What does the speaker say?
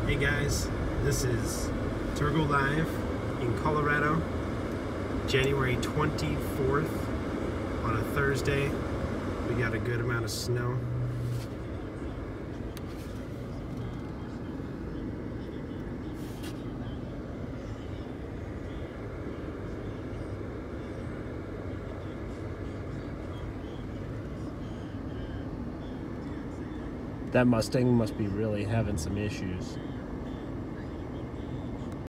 Hey guys, this is Turgo Live in Colorado, January 24th on a Thursday. We got a good amount of snow. That Mustang must be really having some issues.